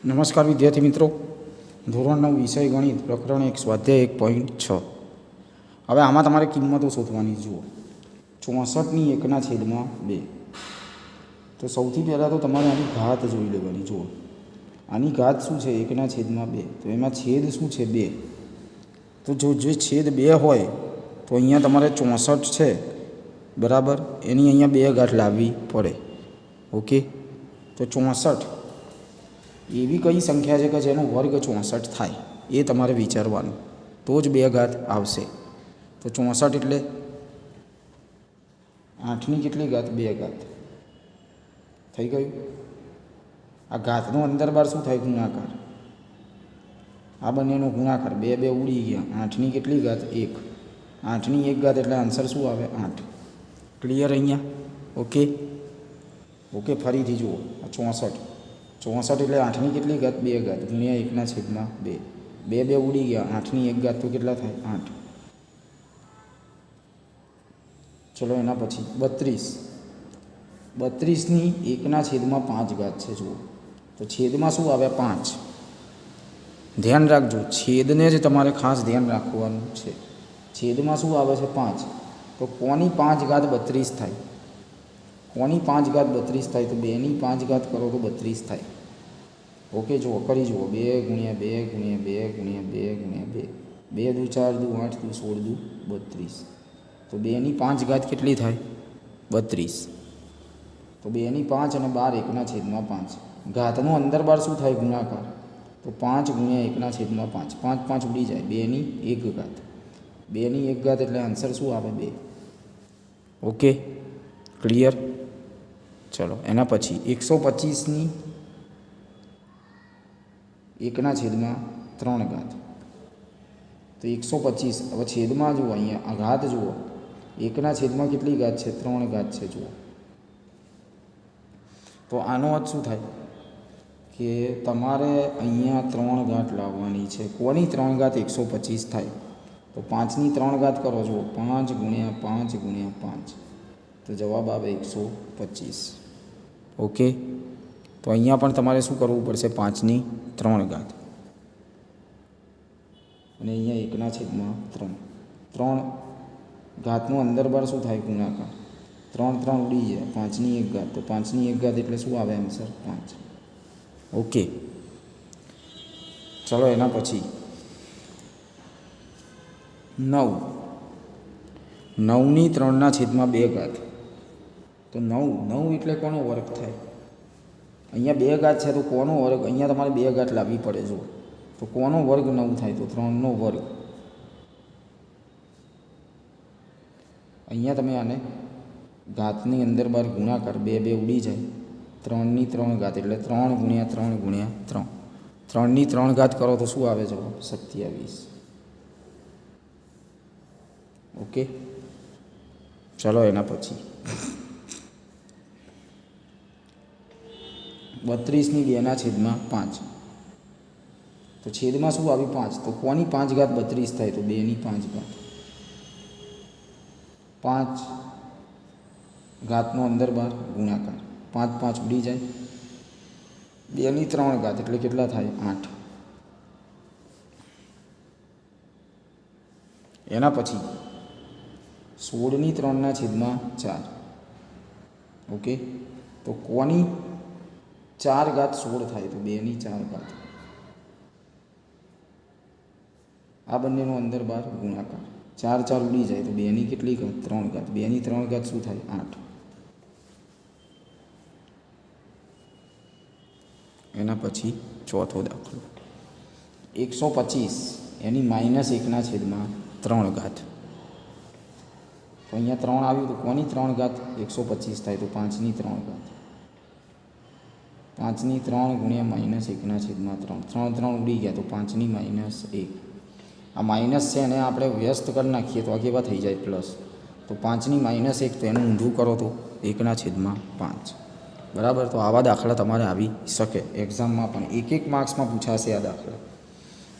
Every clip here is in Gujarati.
નમસ્કાર વિદ્યાર્થી મિત્રો, ધોરણ 9 વિષય ગણિત પ્રકરણ 1 સ્વાધ્યાય 1.6. હવે આમાં તમારે કિંમતો શોધવાની. જુઓ, 64ની 1/2. તો સૌથી પહેલાં તો તમારે આની ઘાત જોઈ લેવાની. જુઓ, આની ઘાત શું છે? 1/2. તો એમાં છેદ શું છે? 2. તો જો છેદ 2 હોય તો અહીંયા તમારે 64 છે બરાબર, એની અહીંયા 2 ઘાત લાવવી પડે. ઓકે, તો 64 એવી કઈ સંખ્યા છે કે જેનો વર્ગ 64 થાય, એ તમારે વિચારવાનું, તો જ 2 ઘાત આવશે. તો 64 એટલે 8ની કેટલી ઘાત? 2 ઘાત. થઈ ગયું. આ ઘાતનો અંદર બાર શું થાય? ગુણાકાર. આ બંનેનો ગુણાકાર, 2 2 ઉડી ગયા. 8ની કેટલી ઘાત? 1. 8ની 1 ઘાત એટલે આન્સર શું આવે? 8. ક્લિયર અહીંયા? ઓકે, ફરીથી જુઓ, 64 એટલે 8ની કેટલી ઘાત? 2 ઘાત ગુણ્યા 1/2. 2 2 ઉડી ગયા. 8ની 1 ઘાત તો કેટલા થાય? 8. ચલો એના પછી 32ની 1/5 ઘાત છે. જુઓ, તો છેદમાં શું આવે? 5. ધ્યાન રાખજો, છેદને જ તમારે ખાસ ધ્યાન રાખવાનું છે. છેદમાં શું આવે છે? 5. તો કોની 5 ઘાત 32 થાય? કોની 5 ઘાત 32 થાય? તો 2ની 5 ઘાત કરો તો 32 થાય. ઓકે, જુઓ, કરી જુઓ. 2 ગુણ્યા 2 ગુણ્યા 2 ગુણ્યા 2 ગુણ્યા 2. 2 દુ 4 દુ 8 દુ 16 દુ 32. તો 2ની 5 ઘાત કેટલી થાય? 32. તો 2ની 5 અને 12 1/5. ઘાતનો અંદર બાર શું થાય? ગુણાકાર. તો 5 ગુણ્યા 1/5. 5 5 ઉડી જાય. 2ની 1 ઘાત. 2ની 1 ઘાત એટલે આન્સર શું આવે? 2. Okay, clear? ચલો એના પછી 125ની 1/3 ઘાત. તો 125, હવે છેદમાં જુઓ, અહીંયા આ ઘાત જુઓ, 1/3 કેટલી ઘાત છે? 3 ઘાત છે. જુઓ, તો આનો અર્થ શું થાય કે તમારે અહીંયા 3 ઘાત લાવવાની છે. કોની 3 ઘાત? 125 થાય. તો 5ની 3 ઘાત કરો. જુઓ, 5 ગુણ્યા 5 ગુણ્યા 5. તો જવાબ આવે 125. ઓકે, તો અહીંયા પણ તમારે શું કરવું પડશે? 5ની 3 ઘાત અને અહીંયા 1/3. 3 ઘાતનું અંદર બાર શું થાય? ગુણાકાર. 3 3 ઉડી જાય. 5ની 1 ઘાત. તો 5ની 1 ઘાત એટલે શું આવે? આન્સર 5. ઓકે, ચલો એના પછી 9ની 3/2 ઘાત. તો 9 એટલે કોનો વર્ગ થાય? અહીંયા 2 ઘાત છે, તો કોનો વર્ગ? અહીંયા તમારે 2 ઘાત લાવવી પડે. જો, તો કોનો વર્ગ 9 થાય? તો 3નો વર્ગ. અહીંયા તમે આને ઘાતની અંદર બાર ગુણાકાર, 2 2 ઉડી જાય. 3ની 3 ઘાત એટલે 3 ગુણ્યા 3 ગુણ્યા 3. 3ની 3 ઘાત કરો તો શું આવે? જવાબ 27. ઓકે, ચલો એના પછી 32ની 2/5. તો છેદમાં શું આવી? 5. તો કોની 5 ઘાત 32 થાય? તો 2ની 5 ઘાત. 5 ઘાતનો અંદર બાર ગુણાકાર, 5 5 ઉડી જાય. 2ની 3 ઘાત એટલે કેટલા થાય? 8. એના પછી 16ની 3/4. ઓકે, તો કોની 4 ઘાત 16 થાય? તો 2ની 4 ઘાત. આ બંનેનો અંદર બાર ગુણાકાર, 4 4 ઉડી જાય. તો 2ની કેટલી ઘાત? 3 ઘાત. 2ની 3 ઘાત શું થાય? 8. એના પછી ચોથો દાખલો 125, એની -1/3 ઘાત. તો અહીંયા 3 આવ્યું, તો કોની 3 ઘાત? 125 થાય. તો 5ની 3 ઘાત. 5ની 3 ગુણ્યા -1/3. 3 3 ઉડી ગયા. તો 5ની -1. આ માઇનસ છે, એને આપણે વ્યસ્ત કરી નાખીએ તો આ કેવા થઈ જાય? પ્લસ. તો 5ની -1, તો એનું ઊંધું કરો તો 1/5. બરાબર. તો આવા દાખલા તમારે આવી શકે એક્ઝામમાં પણ. 1 માર્ક્સમાં પૂછાશે આ દાખલા.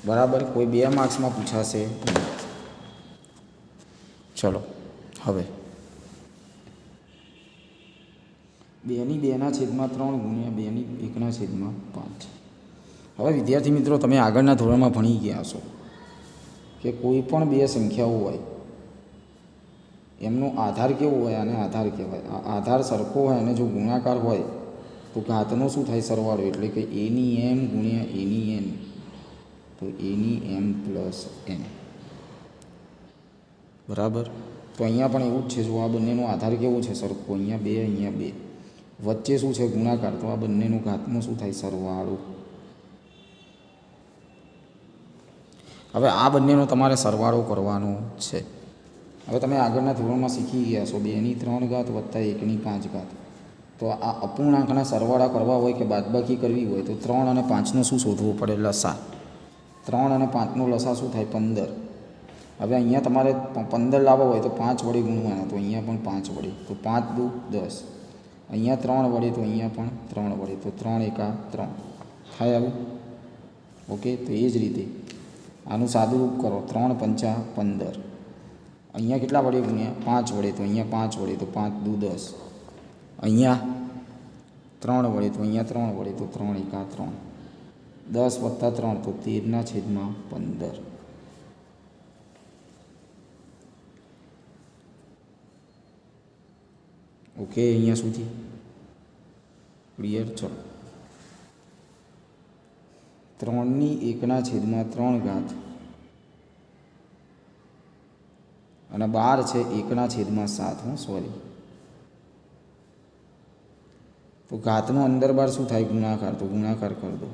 બરાબર, કોઈ 2 માર્ક્સમાં પૂછાશે નહીં. ચલો હવે 2ની 2/3 ગુણ્યા 2ની 1/5. હવે વિદ્યાર્થી મિત્રો, તમે આગળના ધોરણમાં ભણી ગયા છો કે કોઈ પણ બે સંખ્યાઓ હોય એમનો આધાર કેવો હોય, આને આધાર કહેવાય. આ આધાર સરખો હોય અને જો ગુણાકાર હોય તો ઘાતનો શું થાય? સરવાળો. એટલે કે એની એમ ગુણ્યા એની એન, તો એની એમ પ્લસ એન. બરાબર. તો અહીંયા પણ એવું જ છે. જો આ બંનેનો આધાર કેવો છે? સરખો. અહીંયા 2, અહીંયા 2. વચ્ચે શું છે? ગુણાકાર. તો આ બંનેનો ઘાતનો શું થાય? સરવાળો. હવે આ બંનેનો તમારે સરવાળો કરવાનો છે. હવે તમે આગળના ધોરણમાં શીખી ગયા છો 2ની 3 ઘાત વત્તા 1ની 5 ઘાત. તો આ અપૂર્ણાંકના સરવાળા કરવા હોય કે બાદબાકી કરવી હોય તો 3 અને 5નો શું શોધવું પડે? લસા. 3 અને 5નો લસા શું થાય? 15. હવે અહીંયા તમારે 15 લાવવા હોય તો 5 વડે ગુણવાના. તો અહીંયા પણ 5 વડે. તો 5 દુ 10. અહીંયા 3 વડે, તો અહીંયા પણ 3 વડે. તો 3 એકા 3 થાય આવું. ઓકે. તો એ જ રીતે આનું સાદુરૂપ કરો. 3 પંચા 15. અહીંયા કેટલા વડે ગુણ્યા? 5 વડે. તો અહીંયા 5 વડે. તો 5 દુ 10. અહીંયા 3 વડે. તો અહીંયા 3 વડે. તો 3 એકા 3. 10 વત્તા 3 તો 13/15. ઓકે. અહીંયા સુધી ક્લિયર? ચલો. 3ની 1/3 ઘાત અને 12 છે 1/7. સોરી. તો ઘાતનો અંદર બાર શું થાય? ગુણાકાર. તો ગુણાકાર કરી દો.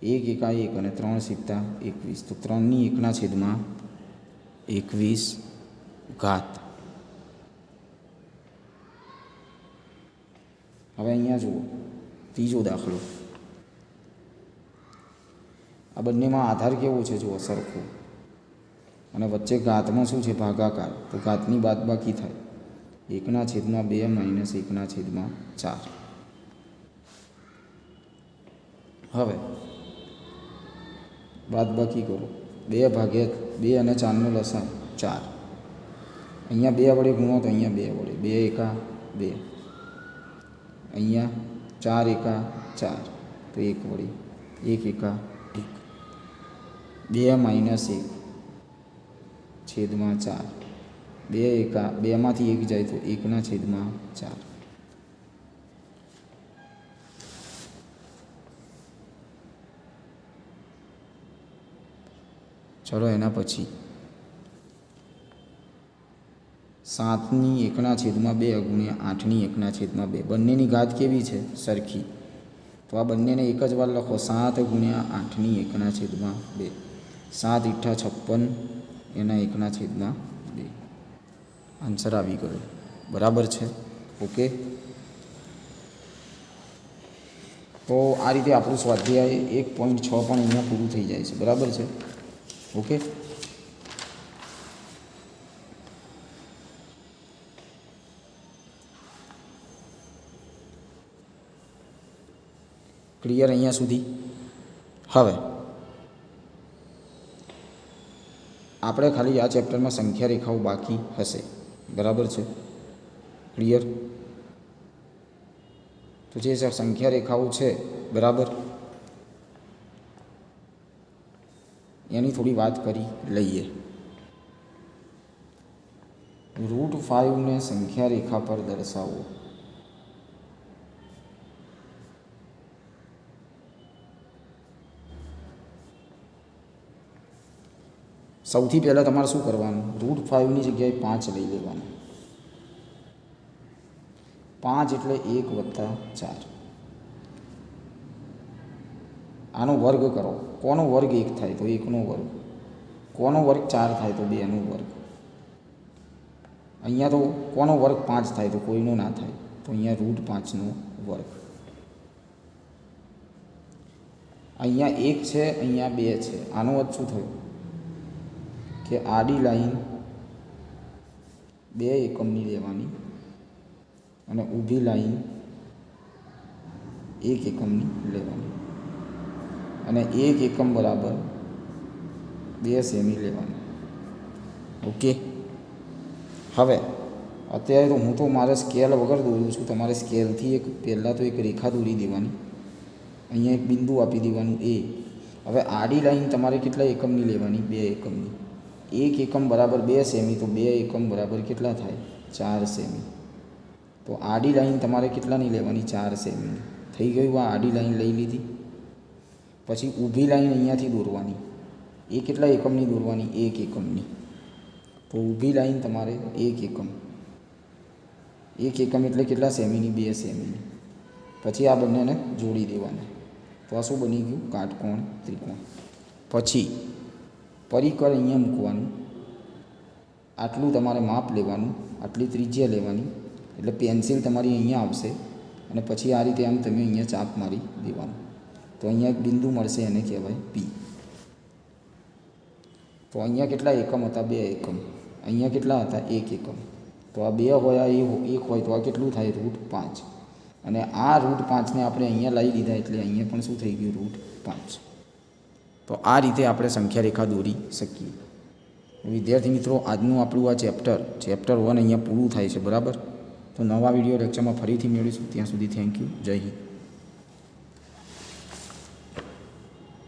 1 એકા 1 અને 3 સિત્તા 21. તો 3ની 1/21 ઘાત. હવે અહીંયા જુઓ ત્રીજો દાખલો. આ બંનેમાં આધાર કેવો છે? જુઓ, સરખો. અને વચ્ચે ઘાતમાં શું છે? ભાગાકાર. તો ઘાતની બાદબાકી થાય. 1/2 માઇનસ 1/4. હવે બાદબાકી કરો. 2 ભાગ્યા 2 અને 4નો લસા 4. અહીંયા 2 વડે ગુણો તો અહીંયા 2 વડે. 2 એકા 2. અહીંયા 4 એકા 4. તો 1 વડે. 1 એકા 1. 2 માઇનસ 1 છેદમાં 4. 2 એકા 2માંથી 1 જાય તો 1/4. ચલો એના પછી 7ની 1/2 ગુણ્યા 8ની 1/2. બંનેની ઘાત કેવી છે? સરખી. તો આ બંનેને એક જ વાર લખો. 7 ગુણ્યા 8ની 1/2. 7 × 56 એના 1/2. આન્સર આવી ગયો. બરાબર છે? ઓકે. તો આ રીતે આપણું સ્વાધ્યાય 1.6 પણ અહીંયા પૂરું થઈ જાય છે. બરાબર છે? ઓકે. ક્લિયર અહીંયા સુધી? હવે આપણે ખાલી આ ચેપ્ટરમાં સંખ્યા રેખાઓ બાકી હશે. બરાબર છે? ક્લિયર? તો જે સંખ્યા રેખાઓ છે, બરાબર, એની થોડી વાત કરી લઈએ. √5 ને સંખ્યા રેખા પર દર્શાવો. સૌથી પહેલાં તમારે શું કરવાનું? √5ની જગ્યાએ 5 લઈ લેવાનું. 5 એટલે 1 વત્તા 4. આનો વર્ગ કરો. કોનો વર્ગ 1 થાય? તો 1નો વર્ગ. કોનો વર્ગ 4 થાય? તો 2નો વર્ગ. અહીંયા તો કોનો વર્ગ 5 થાય? તો કોઈનો ના થાય. તો અહીંયા √5નો વર્ગ. અહીંયા 1 છે, અહીંયા 2 છે. આનો અર્થ શું થયો? કે આડી લાઈન 2 એકમની લેવાની અને ઊભી લાઈન 1 એકમની લેવાની અને 1 એકમ બરાબર 2 સેમી લેવાની. ઓકે. હવે અત્યારે તો હું મારે સ્કેલ વગર દોરું છું. તમારે સ્કેલથી પહેલાં તો એક રેખા દોરી દેવાની. અહીંયા એક બિંદુ આપી દેવાનું એ. હવે આડી લાઈન તમારે કેટલા એકમની લેવાની? 2 એકમની. 1 એકમ બરાબર 2 સેમી, તો 2 એકમ બરાબર કેટલા થાય? 4 સેમી. તો આડી લાઈન તમારે કેટલાની લેવાની? 4 સેમીની. થઈ ગયું, આ આડી લાઈન લઈ લીધી. પછી ઊભી લાઈન અહીંયાથી દોરવાની. એ કેટલા એકમની દોરવાની? 1 એકમની. તો ઊભી લાઈન તમારે 1 એકમ. 1 એકમ એટલે કેટલા સેમીની? 2 સેમીની. પછી આ બંનેને જોડી દેવાના. તો આ શું બની ગયું? કાટકોણ ત્રિકોણ. પછી પરિકર અહીંયા મૂકવાનું. આટલું તમારે માપ લેવાનું, આટલી ત્રિજ્યા લેવાની. એટલે પેન્સિલ તમારી અહીંયા આવશે અને પછી આ રીતે આમ તમે અહીંયા ચાપ મારી દેવાનું. તો અહીંયા એક બિંદુ મળશે, એને કહેવાય પી. તો અહીંયા કેટલા એકમ હતા? 2 એકમ. અહીંયા કેટલા હતા? 1 એકમ. તો આ 2 હોય, આ 1 હોય, તો આ કેટલું થાય? √5. અને આ √5ને આપણે અહીંયા લાવી દીધા એટલે અહીંયા પણ શું થઈ ગયું? √5. તો આ રીતે આપણે સંખ્યા રેખા દોરી શકીએ. વિદ્યાર્થી મિત્રો, આજનું આપણું આ ચેપ્ટર 1 અહીંયા પૂરું થાય છે. બરાબર. તો નવા વિડીયો લેક્ચરમાં ફરીથી મેળવીશું. ત્યાં સુધી થેન્ક યુ. જય હિન્દ.